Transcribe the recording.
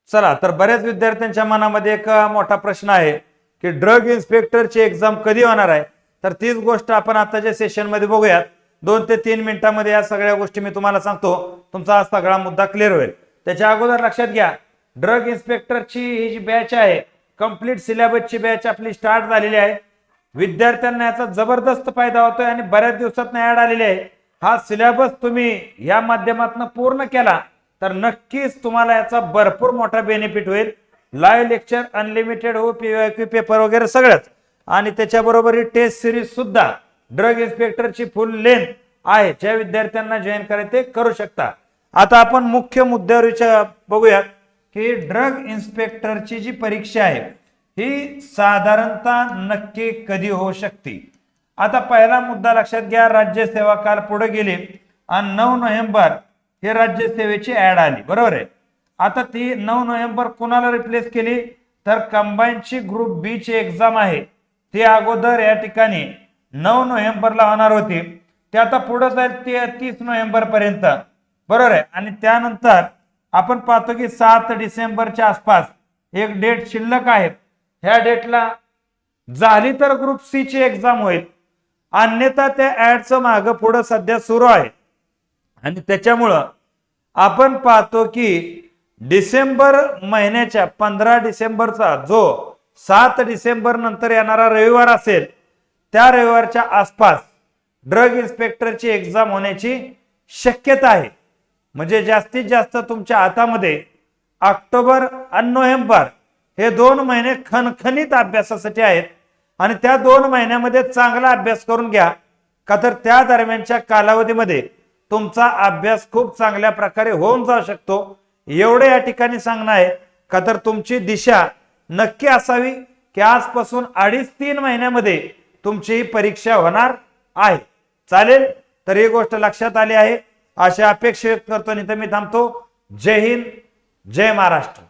चला तर बऱ्याच विद्यार्थ्यांच्या मनामध्ये एक मोठा प्रश्न आहे की ड्रग इन्स्पेक्टरची एक्झाम कधी होणार आहे। तर तीच गोष्ट आपण आताच्या सेशन मध्ये बघूयात। 2 ते 3 मिनिटांमध्ये या सगळ्या गोष्टी मी तुम्हाला सांगतो, तुमचा हा सगळा मुद्दा क्लिअर होईल। त्याच्या अगोदर लक्षात घ्या, ड्रग इन्स्पेक्टरची ही जी बॅच आहे, कंप्लीट सिलेबसची बॅच आपली स्टार्ट झालेली आहे। विद्यार्थ्यांना याचा जबरदस्त फायदा होतोय आणि बऱ्याच दिवसात ऍड आलेली आहे। हा सिलेबस तुम्ही या माध्यमातून पूर्ण केला तर नक्कीच तुम्हाला याचा भरपूर मोठा बेनिफिट होईल। लाईव्ह लेक्चर अनलिमिटेड हो, पीवायक्यू पेपर वगैरे सगळंच, आणि त्याच्याबरोबर ही टेस्ट सिरीज सुद्धा ड्रग इन्स्पेक्टरची फुल लेंथ आहे। ज्या विद्यार्थ्यांना जॉईन करायचे ते करू शकता। आता आपण मुख्य मुद्द्यावर बघूयात की ड्रग इन्स्पेक्टरची जी परीक्षा आहे ही साधारणतः नक्की कधी होऊ शकते। आता पहिला मुद्दा लक्षात घ्या, राज्यसेवा काल पुढे गेली आणि 9 नोव्हेंबर हे राज्यसेवेची ऍड आली, बरोबर आहे। आता ती 9 नोव्हेंबर कुणाला रिप्लेस केली, तर कंबाईनची ग्रुप बी ची एक्झाम आहे ती अगोदर या ठिकाणी 9 नोव्हेंबरला होणार होती, ते आता पुढे जाईल 30 नोव्हेंबर पर्यंत, बरोबर आहे। आणि त्यानंतर आपण पाहतो की 7 डिसेंबरच्या आसपास एक डेट शिल्लक आहे। ह्या डेटला झाली तर ग्रुप सी ची एक्झाम होईल, अन्यथा त्या ऍडचं मागं पुढे सध्या सुरू आहे। आणि त्याच्यामुळं आपण पाहतो की डिसेंबर महिन्याच्या 15 डिसेंबरचा जो 7 डिसेंबर नंतर येणारा रविवार असेल, त्या रविवारच्या आसपास ड्रग इन्स्पेक्टरची एक्झाम होण्याची शक्यता आहे। म्हणजे जास्तीत जास्त तुमच्या हातामध्ये ऑक्टोबर आणि नोव्हेंबर हे 2 महिने खणखणीत अभ्यासासाठी आहेत आणि त्या 2 महिन्यामध्ये चांगला अभ्यास करून घ्या, का तर त्या दरम्यानच्या कालावधीमध्ये तुमचा अभ्यास खूप चांगल्या प्रकारे होऊन जाऊ शकतो। एवढे या ठिकाणी सांगणं आहे, का तर तुमची दिशा नक्की असावी की आजपासून 2.5-3 महिन्यामध्ये तुमची परीक्षा होणार आहे। चालेल, तर ही गोष्ट लक्षात आली आहे अशा अपेक्षा व्यक्त करतो, नाही तर मी थांबतो। जय हिंद, जय महाराष्ट्र।